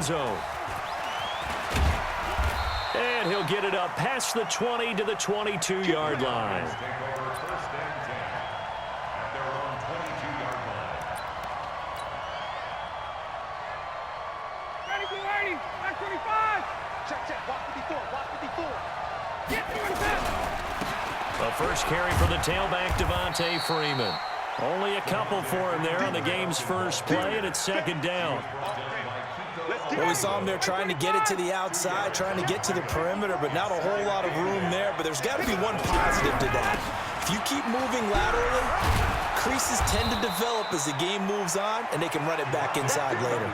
end zone. And he'll get it up past the 20 to the 22-yard line. A first carry for the tailback, Devontae Freeman. Only a couple for him there on the game's first play, and it's second down. Well, we saw him there trying to get it to the outside, trying to get to the perimeter, but not a whole lot of room there. But there's got to be one positive to that. If you keep moving laterally, creases tend to develop as the game moves on, and they can run it back inside later.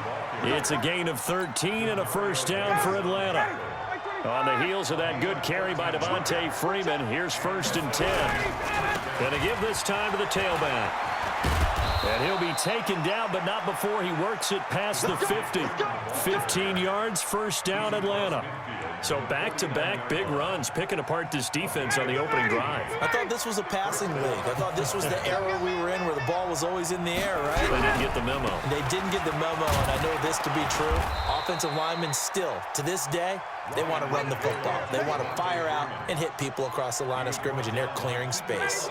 It's a gain of 13 and a first down for Atlanta. On the heels of that good carry by Devontae Freeman, here's 1st and 10. Going to give this time to the tailback. And he'll be taken down, but not before he works it past the 50. 15 yards, first down, Atlanta. So back-to-back big runs, picking apart this defense on the opening drive. I thought this was a passing league. I thought this was the era we were in where the ball was always in the air, right? They didn't get the memo. They didn't get the memo, and I know this to be true. Offensive linemen still, to this day, they want to run the football. They want to fire out and hit people across the line of scrimmage, and they're clearing space.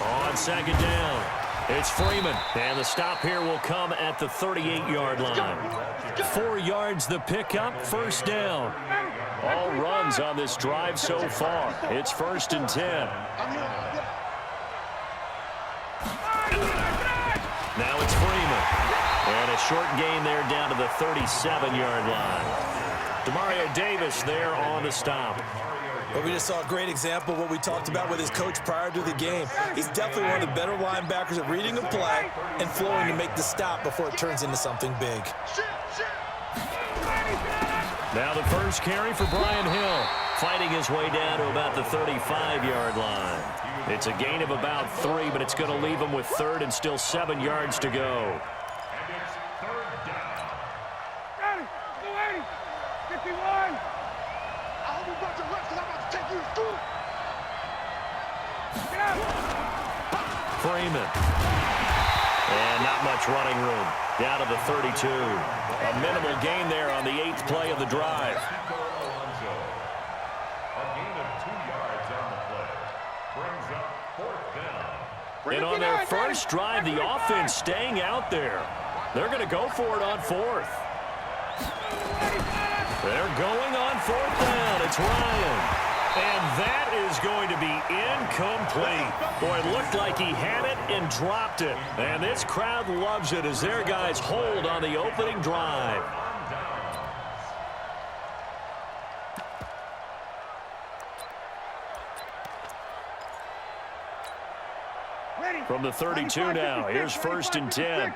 On second down, it's Freeman, and the stop here will come at the 38-yard line. 4 yards the pickup, first down. All runs on this drive so far. It's 1st and 10. Now it's Freeman. And a short gain there down to the 37-yard line. Demario Davis there on the stop. Well, we just saw a great example of what we talked about with his coach prior to the game. He's definitely one of the better linebackers at reading a play and flowing to make the stop before it turns into something big. Now the first carry for Brian Hill, fighting his way down to about the 35-yard line. It's a gain of about 3, but it's going to leave him with 3rd and still 7 yards to go. Freeman. And not much running room. Down to the 32. A minimal gain there on the 8th play of the drive. And on their first drive, the offense staying out there. They're going to go for it on 4th. They're going on 4th down. It's Ryan. And that is going to be incomplete. Boy, it looked like he had it and dropped it. And this crowd loves it as their guys hold on the opening drive. From the 32 now, here's 1st and 10.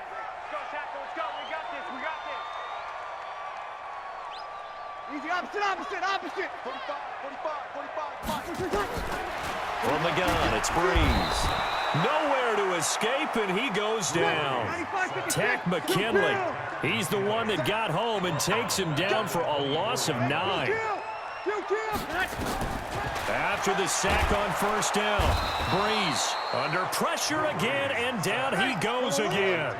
Easy, opposite. 45. From the gun, it's Breeze. Nowhere to escape, and he goes down. Takk McKinley. He's the one that got home and takes him down for a loss of 9. After the sack on 1st down, Breeze under pressure again, and down he goes again.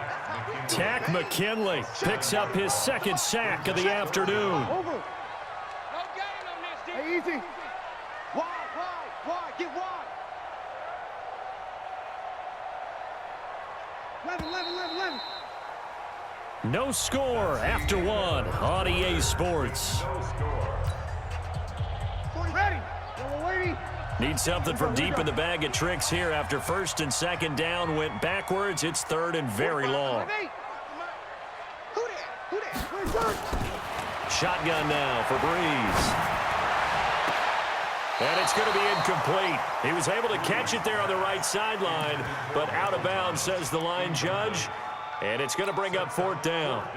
Takk McKinley picks up his 2nd sack of the afternoon. Hey, easy. Wide, get wide. 11. No score after 1 on EA Sports. Ready. Need something from deep in the bag of tricks here after 1st and 2nd down went backwards. It's 3rd and very long. Shotgun now for Breeze. And it's going to be incomplete. He was able to catch it there on the right sideline, but out of bounds, says the line judge. And it's going to bring up 4th down.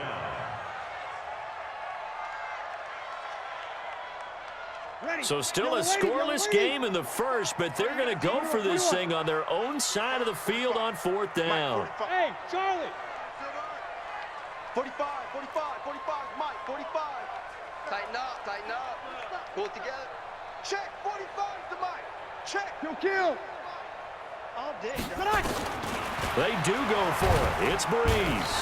So still a scoreless game in the first, but they're going to go for this thing on their own side of the field on 4th down. Hey, Charlie. 45, Mike, 45. Tighten up. Pull it together. Check, 45 to Mike. Check. Kill. All day. They do go for it. It's Breeze.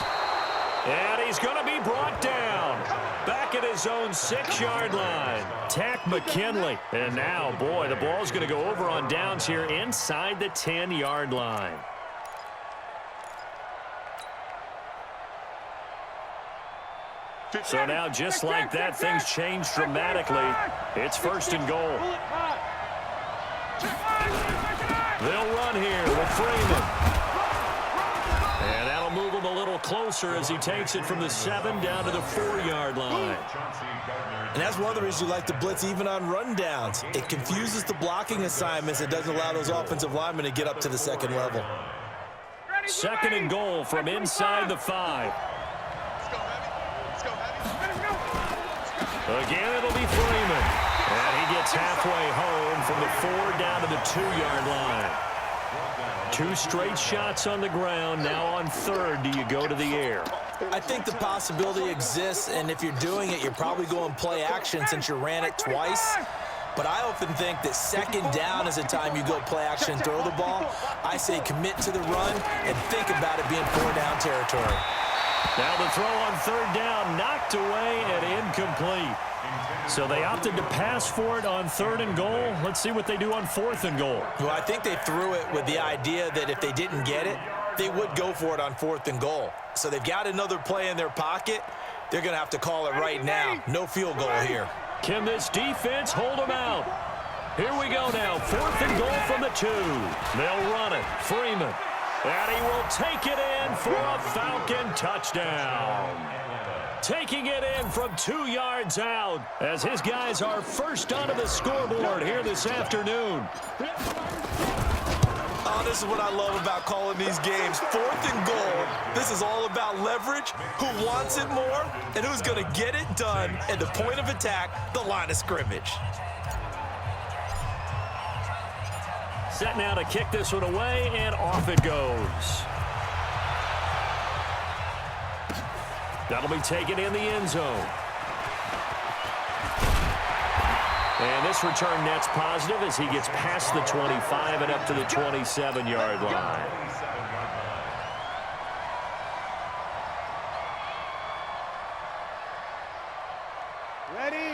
And he's going to be brought down. Back at his own 6-yard line. Tack McKinley. And now, boy, the ball's going to go over on downs here inside the 10-yard line. So now, just like that, things change dramatically. It's 1st and goal. They'll run here with Freeman. And that'll move him a little closer as he takes it from the 7 down to the 4-yard line. And that's one of the reasons you like to blitz even on rundowns. It confuses the blocking assignments. It doesn't allow those offensive linemen to get up to the 2nd level. 2nd and goal from inside the 5. Again, it'll be Freeman. And he gets halfway home from the 4 down to the 2-yard line. 2 straight shots on the ground. Now on 3rd, do you go to the air? I think the possibility exists, and if you're doing it, you're probably going play action since you ran it twice. But I often think that 2nd down is a time you go play action and throw the ball. I say commit to the run and think about it being 4-down territory. Now the throw on 3rd down, knocked away and incomplete. So they opted to pass for it on 3rd and goal. Let's see what they do on 4th and goal. Well, I think they threw it with the idea that if they didn't get it, they would go for it on 4th and goal. So they've got another play in their pocket. They're going to have to call it right now. No field goal here. Can this defense hold them out? Here we go now. 4th and goal from the 2. They'll run it. Freeman. And he will take it in for a Falcon touchdown. Taking it in from 2 yards out as his guys are first onto the scoreboard here this afternoon. Oh, this is what I love about calling these games. 4th and goal. This is all about leverage, who wants it more, and who's going to get it done at the point of attack, the line of scrimmage. Set now to kick this one away, and off it goes. That'll be taken in the end zone. And this return net's positive as he gets past the 25 and up to the 27-yard line.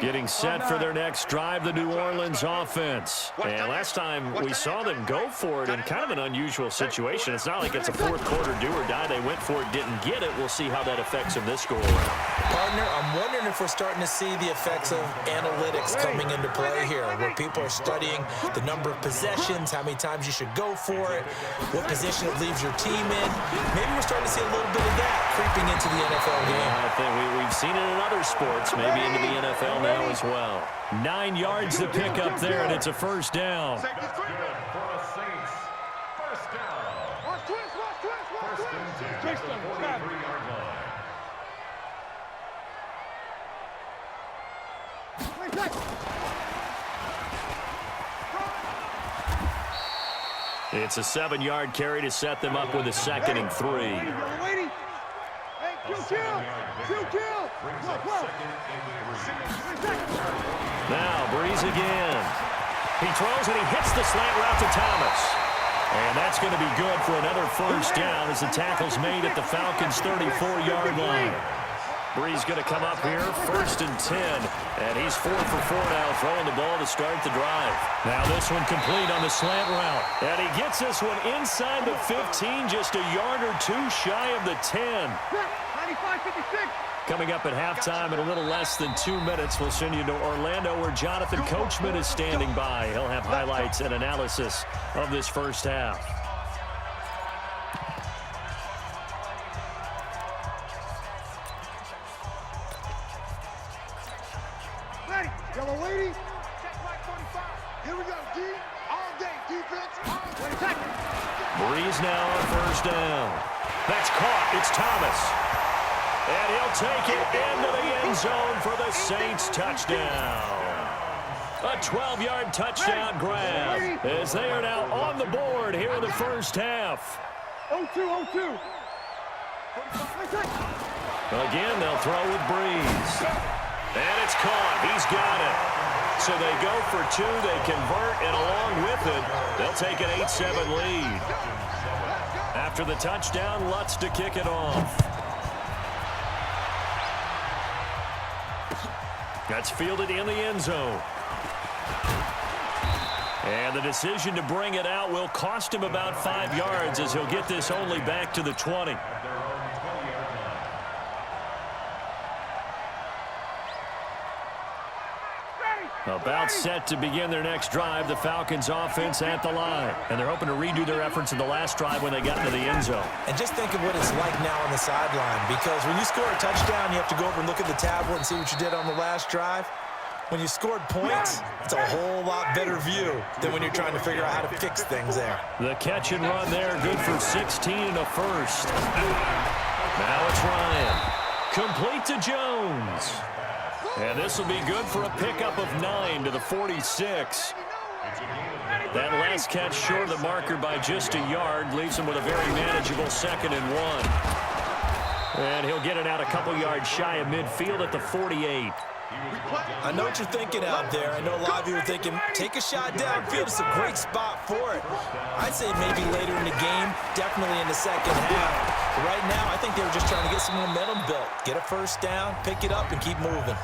Getting set for their next drive, the New Orleans offense. And last time we saw them go for it in kind of an unusual situation. It's not like it's a 4th quarter do or die. They went for it, didn't get it. We'll see how that affects them this go-around. Partner, I'm wondering if we're starting to see the effects of analytics coming into play here, where people are studying the number of possessions, how many times you should go for it, what position it leaves your team in. Maybe we're starting to see a little bit of that creeping into the NFL game. I think we've seen it in other sports, maybe into the NFL now as well. 9 yards to pick up there, and it's a 1st down. It's a 7-yard carry to set them up with a 2nd and 3. Now Breeze again. He throws and he hits the slant route to Thomas. And that's going to be good for another 1st down as the tackle's made at the Falcons' 34-yard line. Breeze going to come up here, 1st and 10. And he's 4 for 4 now, throwing the ball to start the drive. Now this one complete on the slant route. And he gets this one inside the 15, just a yard or 2 shy of the 10. 95-56. Coming up at halftime in a little less than 2 minutes, we'll send you to Orlando where Jonathan Coachman is standing by. He'll have highlights and analysis of this 1st half. Ready, yellow lady. Check right 45. Here we go, D. All day, defense. All day. Breeze now on 1st down. That's caught. It's Thomas. And he'll take it into the end zone for the Saints touchdown. A 12-yard touchdown grab as they are now on the board here in the 1st half. 0-2. Again, they'll throw with Breeze. And it's caught. He's got it. So they go for 2. They convert, and along with it, they'll take an 8-7 lead. After the touchdown, Lutz to kick it off. That's fielded in the end zone. And the decision to bring it out will cost him about 5 yards as he'll get this only back to the 20. About set to begin their next drive, the Falcons offense at the line. And they're hoping to redo their efforts in the last drive when they got into the end zone. And just think of what it's like now on the sideline, because when you score a touchdown, you have to go over and look at the tablet and see what you did on the last drive. When you scored points, it's a whole lot better view than when you're trying to figure out how to fix things there. The catch and run there, good for 16 and a first. Now it's Ryan. Complete to Jones. And this will be good for a pickup of 9 to the 46. That last catch short of the marker by just a yard leaves him with a very manageable 2nd and 1. And he'll get it out a couple yards shy of midfield at the 48. I know what you're thinking out there. I know a lot of you are thinking, take a shot downfield. It's a great spot for it. I'd say maybe later in the game, definitely in the second half. But right now, I think they were just trying to get some momentum built. Get a first down, pick it up, and keep moving.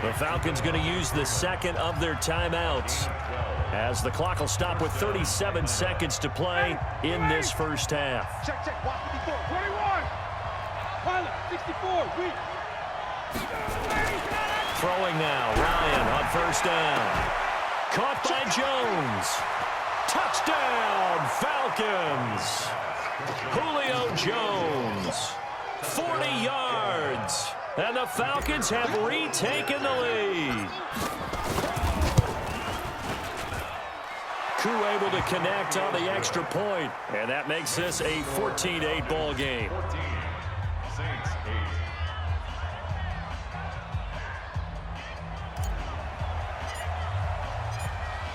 The Falcons going to use the second of their timeouts as the clock will stop with 37 seconds to play in this first half. Check, watch 54, 21. Pilot, 64, weak. Throwing now, Ryan on first down. Caught by Jones. Touchdown, Falcons. Julio Jones, 40 yards. And the Falcons have retaken the lead. Koo able to connect on the extra point. And that makes this a 14-8 ball game.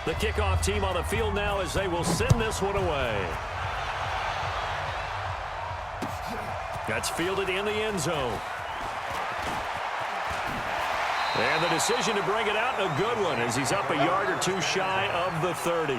The kickoff team on the field now as they will send this one away. That's fielded in the end zone. And the decision to bring it out, a good one, as he's up a yard or two shy of the 30.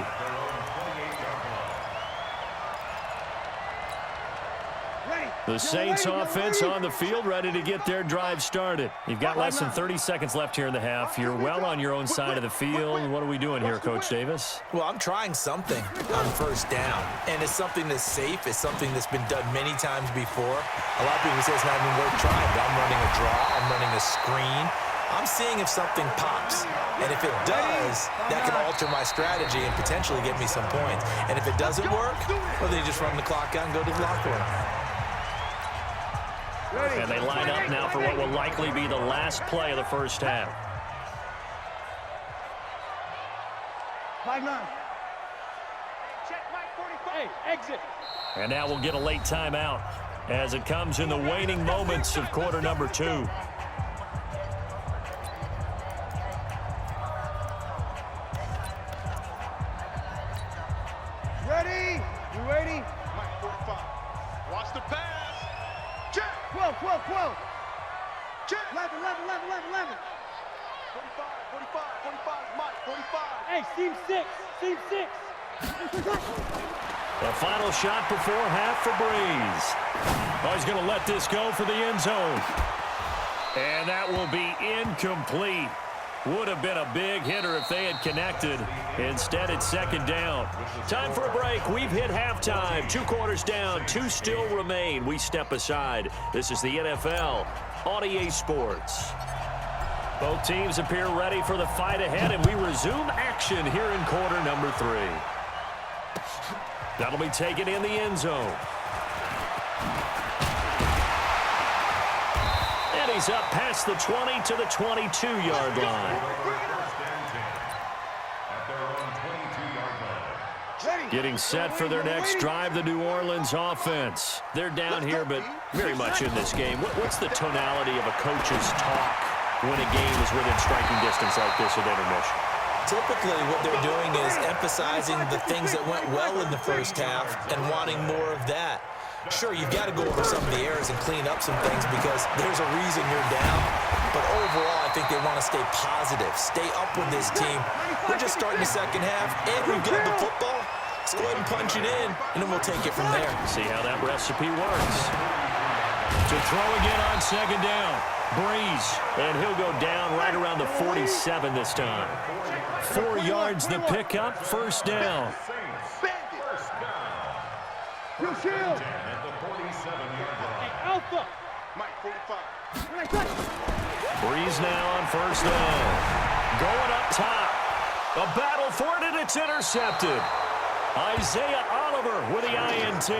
The Saints offense on the field, ready to get their drive started. You've got less than 30 seconds left here in the half. You're well on your own side of the field. What are we doing here, Coach Davis? Well, I'm trying something on first down, and it's something that's safe. It's something that's been done many times before. A lot of people say it's not even worth trying, but I'm running a draw. I'm running a screen. I'm seeing if something pops, and if it does, that can alter my strategy and potentially get me some points. And if it doesn't work, well, then you just run the clock out and go to the locker room. And they line up now for what will likely be the last play of the first half. Mike 9. Check Mike 45. Hey, exit. And now we'll get a late timeout as it comes in the waning moments of quarter number 2. Ready? You ready? Mike 45. Watch the pass. Check. 12. Check. 11. 45, Mike, 45. Hey, seam 6. The final shot before half for Breeze. Oh, he's going to let this go for the end zone. And that will be incomplete. Would have been a big hitter if they had connected. Instead, it's second down. Time for a break. We've hit halftime. 2 quarters down. 2 still remain. We step aside. This is the NFL on EA Sports. Both teams appear ready for the fight ahead, and we resume action here in quarter number 3. That'll be taken in the end zone. And he's up past the 20 to the 22-yard line. Getting set for their next drive, the New Orleans offense. They're down here, but very much in this game. What's the tonality of a coach's talk when a game is within striking distance like this at intermission? Typically, what they're doing is emphasizing the things that went well in the first half and wanting more of that. Sure, you've got to go over some of the errors and clean up some things because there's a reason you're down. But overall, I think they want to stay positive, stay up with this team. We're just starting the second half, and we've got the football. Let's go ahead and punch it in, and then we'll take it from there. See how that recipe works. To throw again on second down. Breeze, and he'll go down right around the 47 this time. 4 yards the pickup, first down. Alpha. Mike, 45. Breeze now on first down. Going up top. A battle for it, and it's intercepted. Isaiah Oliver with the INT.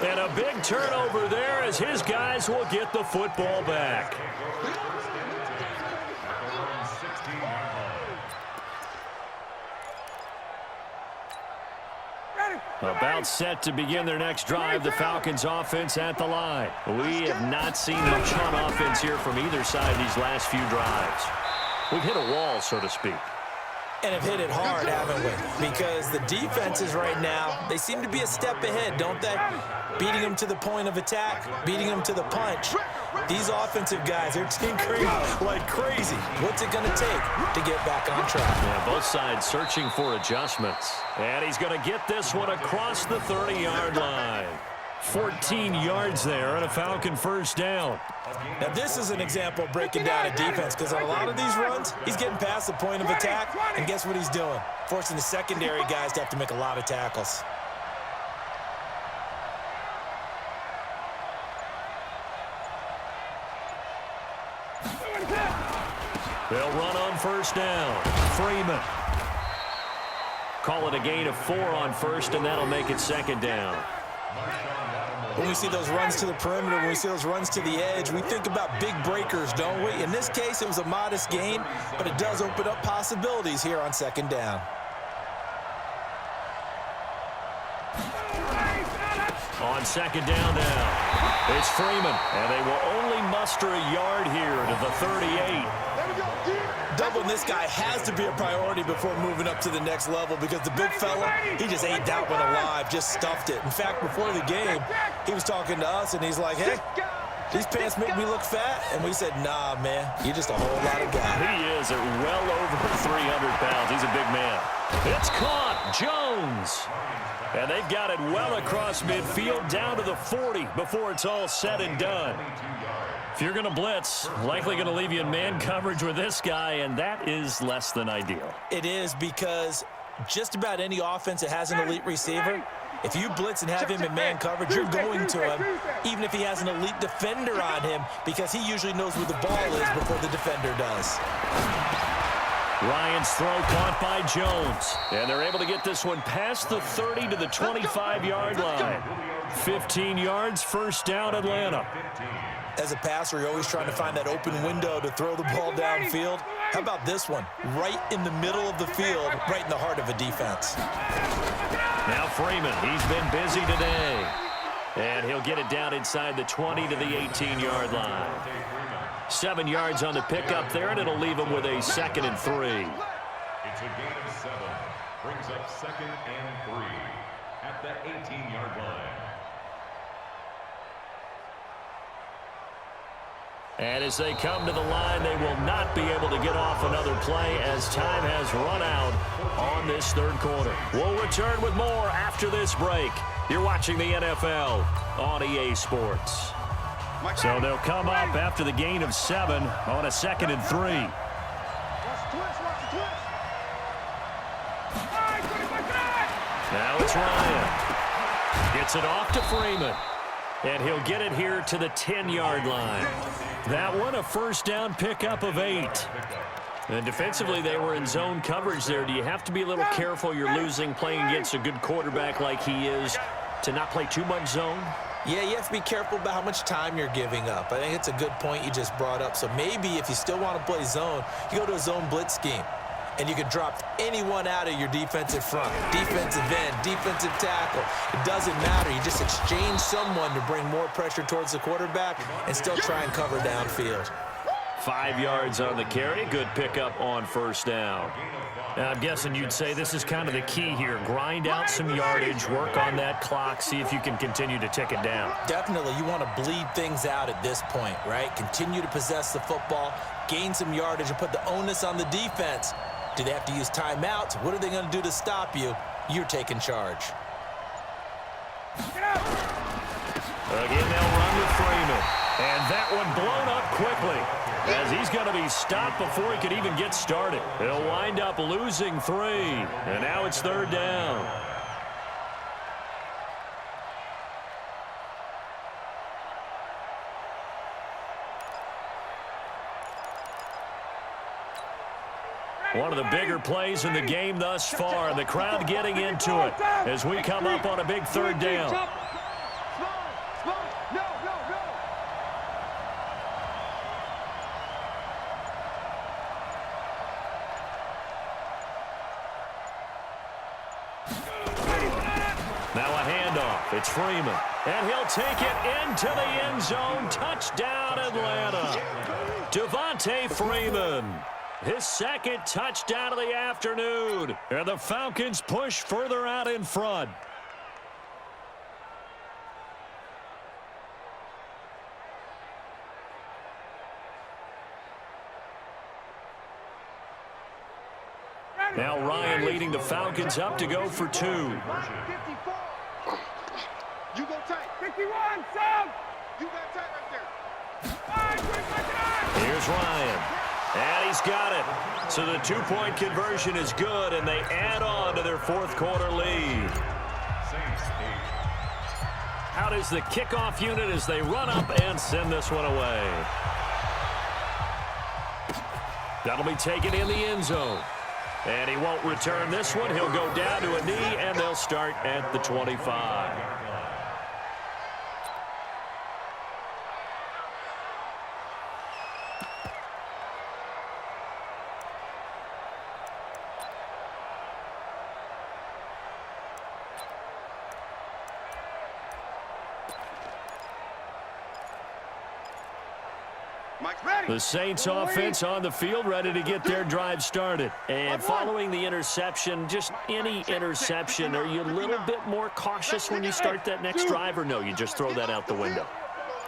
And a big turnover there as his guys will get the football back. About set to begin their next drive, the Falcons offense at the line. We have not seen much on offense here from either side these last few drives. We've hit a wall, so to speak. And have hit it hard, haven't we? Because the defenses right now, they seem to be a step ahead, don't they? Beating them to the point of attack, beating them to the punch. These offensive guys, they're tinkering like crazy. What's it going to take to get back on track? Yeah, both sides searching for adjustments. And he's going to get this one across the 30-yard line. 14 yards there and a Falcon first down. Now, this is an example of breaking down a defense because on a lot of these runs, he's getting past the point of attack, and guess what he's doing? Forcing the secondary guys to have to make a lot of tackles. They'll run on first down. Freeman. Call it a gain of 4 on first, and that'll make it second down. When we see those runs to the perimeter, when we see those runs to the edge, we think about big breakers, don't we? In this case, it was a modest gain, but it does open up possibilities here on second down. On second down now, it's Freeman, and they will only muster a yard here to the 38. Doubling this guy has to be a priority before moving up to the next level because the big fella, he just ate that one alive, just stuffed it. In fact, before the game, he was talking to us, and he's like, hey, these pants make me look fat. And we said, nah, man, you're just a whole lot of guy. He is at well over 300 pounds. He's a big man. It's caught. Jones. And they've got it well across midfield down to the 40 before it's all said and done. If you're going to blitz, likely going to leave you in man coverage with this guy, and that is less than ideal. It is because just about any offense that has an elite receiver, if you blitz and have him in man coverage, you're going to him, even if he has an elite defender on him, because he usually knows where the ball is before the defender does. Ryan's throw caught by Jones. And they're able to get this one past the 30 to the 25-yard line. 15 yards, first down, Atlanta. As a passer, you're always trying to find that open window to throw the ball downfield. How about this one? Right in the middle of the field, right in the heart of a defense. Now Freeman, he's been busy today. And he'll get it down inside the 20 to the 18-yard line. 7 yards on the pickup there, and it'll leave him with a 2nd and 3. It's a gain of 7. Brings up 2nd and 3 at the 18-yard line. And as they come to the line, they will not be able to get off another play as time has run out on this third quarter. We'll return with more after this break. You're watching the NFL on EA Sports. So they'll come up after the gain of 7 on a 2nd and 3. Now it's Ryan. Gets it off to Freeman. And he'll get it here to the 10-yard line. That one, a first down pickup of 8. And defensively, they were in zone coverage there. Do you have to be a little careful you're losing playing against a good quarterback like he is to not play too much zone? Yeah, you have to be careful about how much time you're giving up. I think it's a good point you just brought up. So maybe if you still want to play zone, you go to a zone blitz scheme. And you can drop anyone out of your defensive front, defensive end, defensive tackle. It doesn't matter. You just exchange someone to bring more pressure towards the quarterback and still try and cover downfield. 5 yards on the carry. Good pickup on first down. And I'm guessing you'd say this is kind of the key here. Grind out some yardage, work on that clock, see if you can continue to tick it down. Definitely. You want to bleed things out at this point, right? Continue to possess the football, gain some yardage, and put the onus on the defense. Do they have to use timeouts? What are they going to do to stop you? You're taking charge. Again, they'll run with Freeman. And that one blown up quickly, as he's going to be stopped before he could even get started. He'll wind up losing 3, and now it's 3rd down. One of the bigger plays in the game thus far, and the crowd getting into it as we come up on a big 3rd down. Now a handoff. It's Freeman. And he'll take it into the end zone. Touchdown, Atlanta. Devontae Freeman. His 2nd touchdown of the afternoon. And the Falcons push further out in front. Now Ryan leading the Falcons up to go for 2. 54. You go tight. 51, Sam. You got tight right there. Here's Ryan. And he's got it. So the 2-point conversion is good, and they add on to their 4th quarter lead. Out is the kickoff unit as they run up and send this one away. That'll be taken in the end zone. And he won't return this one. He'll go down to a knee, and they'll start at the 25. The Saints offense on the field, ready to get their drive started. And following the interception, just any interception, are you a little bit more cautious when you start that next drive, or no, you just throw that out the window?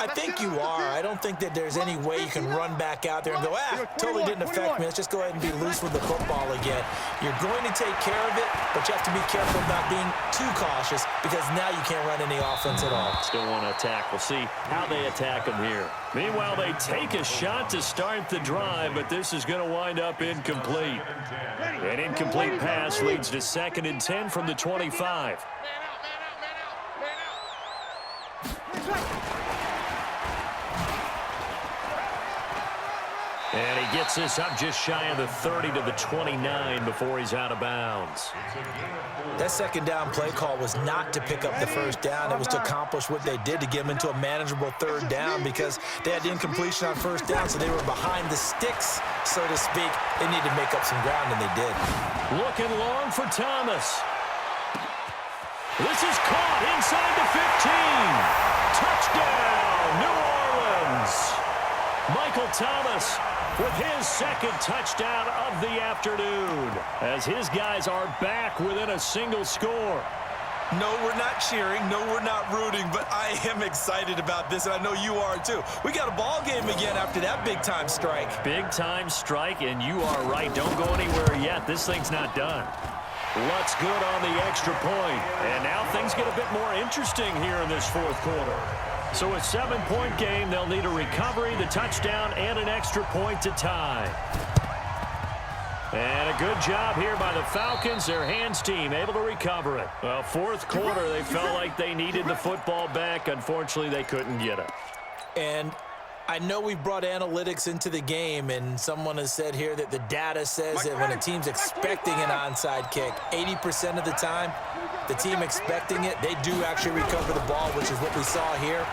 I think you are. I don't think that there's any way you can run back out there and go, totally didn't affect me. Let's just go ahead and be loose with the football again. You're going to take care of it, but you have to be careful about being too cautious because now you can't run any offense at all. Still want to attack. We'll see how they attack them here. Meanwhile, they take a shot to start the drive, but this is going to wind up incomplete. An incomplete pass leads to 2nd and 10 from the 25. And he gets this up just shy of the 30 to the 29 before he's out of bounds. That 2nd down play call was not to pick up the 1st down. It was to accomplish what they did to get them into a manageable 3rd down because they had the incompletion on 1st down, so they were behind the sticks, so to speak. They needed to make up some ground, and they did. Looking long for Thomas. This is caught inside the 15. Touchdown, New Orleans. Michael Thomas with his 2nd touchdown of the afternoon as his guys are back within a single score. No, we're not cheering. No, we're not rooting, but I am excited about this, and I know you are too. We got a ball game again after that big-time strike. Big-time strike, and you are right. Don't go anywhere yet. This thing's not done. Lutz good on the extra point, and now things get a bit more interesting here in this 4th quarter. So a 7-point game, they'll need a recovery, the touchdown, and an extra point to tie. And a good job here by the Falcons, their hands team, able to recover it. Well, 4th quarter, they felt like they needed the football back. Unfortunately, they couldn't get it. And I know we brought analytics into the game, and someone has said here that the data says that when a team's expecting an onside kick, 80% of the time, the team expecting it, they do actually recover the ball, which is what we saw here.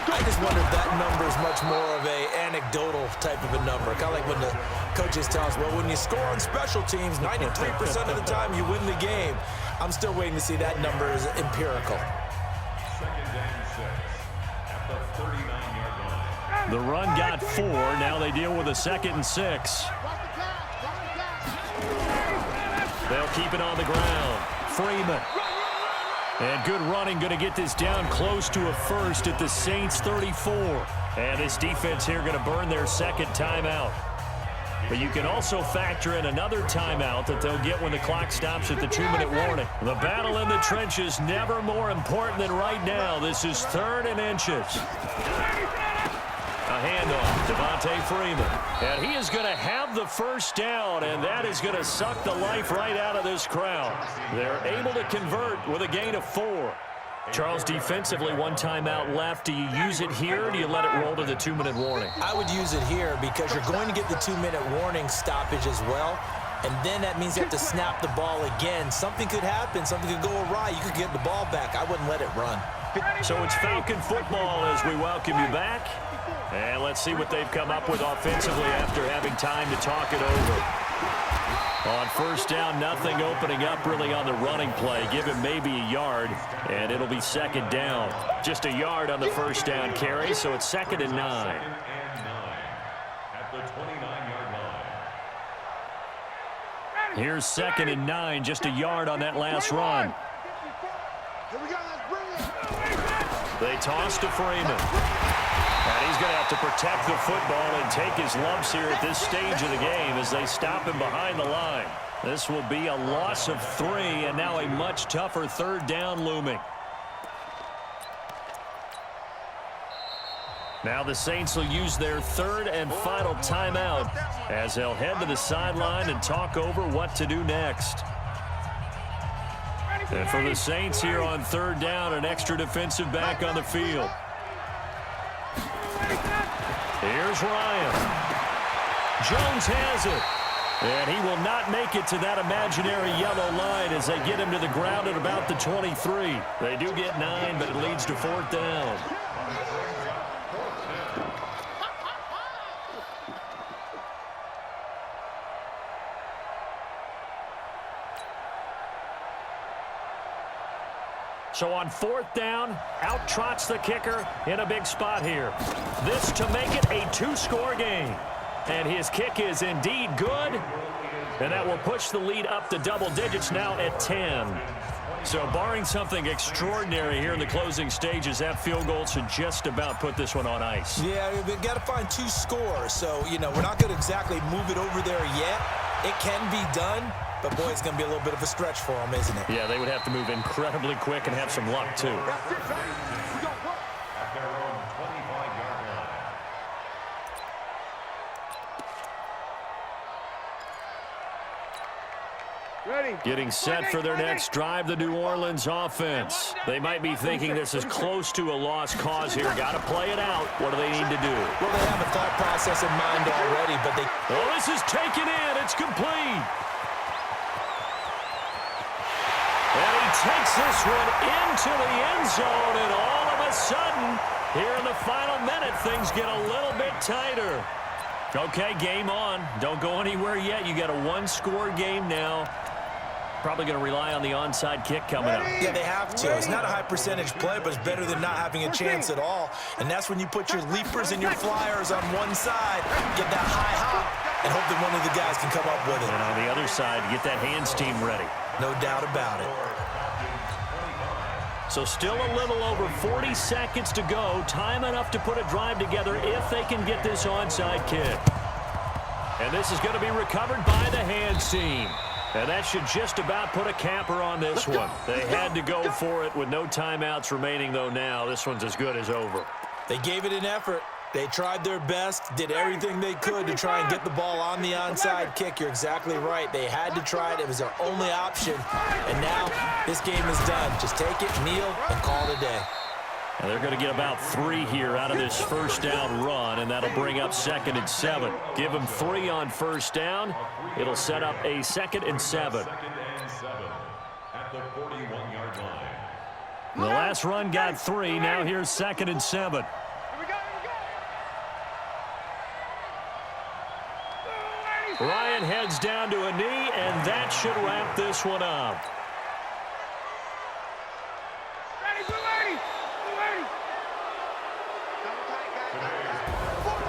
I just wonder if that number is much more of a anecdotal type of a number. Kind of like when the coaches tell us, well, when you score on special teams, 93% of the time you win the game. I'm still waiting to see that number is empirical. 2nd and 6 at the 39-yard line. The run got 4. Now they deal with a 2nd and 6. They'll keep it on the ground. Freeman. And good running, going to get this down close to a 1st at the Saints 34. And this defense here going to burn their 2nd timeout. But you can also factor in another timeout that they'll get when the clock stops at the 2-minute warning. The battle in the trenches never more important than right now. This is 3rd and inches. A handoff, Devontae Freeman. And he is going to have the first down, and that is going to suck the life right out of this crowd. They're able to convert with a gain of 4. Charles, defensively, 1 timeout left. Do you use it here, or do you let it roll to the 2-minute warning? I would use it here because you're going to get the 2-minute warning stoppage as well. And then that means you have to snap the ball again. Something could happen. Something could go awry. You could get the ball back. I wouldn't let it run. So it's Falcon football as we welcome you back. And let's see what they've come up with offensively after having time to talk it over. On first down, nothing opening up really on the running play. Give him maybe a yard, and it'll be 2nd down. Just a yard on the first down carry, so it's 2nd and 9. At the 29-yard line. Here's 2nd and 9, just a yard on that last run. Here we go, let's bring it. They toss to Freeman. And he's going to have to protect the football and take his lumps here at this stage of the game as they stop him behind the line. This will be a loss of 3, and now a much tougher 3rd down looming. Now the Saints will use their 3rd and final timeout as they'll head to the sideline and talk over what to do next. And for the Saints here on 3rd down, an extra defensive back on the field. Here's Ryan. Jones has it. And he will not make it to that imaginary yellow line as they get him to the ground at about the 23. They do get 9, but it leads to 4th down. So on 4th down, out trots the kicker in a big spot here. This to make it a 2-score game. And his kick is indeed good. And that will push the lead up to double digits now at 10. So barring something extraordinary here in the closing stages, that field goal should just about put this one on ice. Yeah, we've got to find 2 scores. So, we're not going to exactly move it over there yet. It can be done. But, boy, it's going to be a little bit of a stretch for them, isn't it? Yeah, they would have to move incredibly quick and have some luck, too. At their own 25-yard line. Ready. Getting set for their next drive, the New Orleans offense. They might be thinking this is close to a lost cause here. Got to play it out. What do they need to do? Well, they have a thought process in mind already, but they... Oh, this is taken in. It's complete. And he takes this one into the end zone, and all of a sudden, here in the final minute, things get a little bit tighter. Okay, game on. Don't go anywhere yet. You got a 1-score game now. Probably going to rely on the onside kick coming up. Yeah, they have to. It's not a high percentage play, but it's better than not having a chance at all. And that's when you put your leapers and your flyers on one side, get that high hop, and hope that one of the guys can come up with it. And on the other side, get that hands team ready. No doubt about it. So still a little over 40 seconds to go. Time enough to put a drive together if they can get this onside kick. And this is going to be recovered by the hands team. And that should just about put a capper on this one. They had to go for it with no timeouts remaining, though, now. This one's as good as over. They gave it an effort. They tried their best, did everything they could to try and get the ball on the onside kick. You're exactly right. They had to try it. It was their only option. And now this game is done. Just take it, kneel, and call it a day. And they're going to get about 3 here out of this first down run, and that'll bring up 2nd and 7. Give them 3 on first down. It'll set up a 2nd and 7. 2nd and 7 at the 41-yard line. The last run got 3. Now here's 2nd and 7. Ryan heads down to a knee, and that should wrap this one up.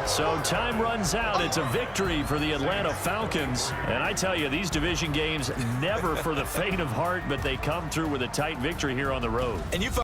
So time runs out. It's a victory for the Atlanta Falcons. And I tell you, these division games never for the faint of heart, but they come through with a tight victory here on the road. And you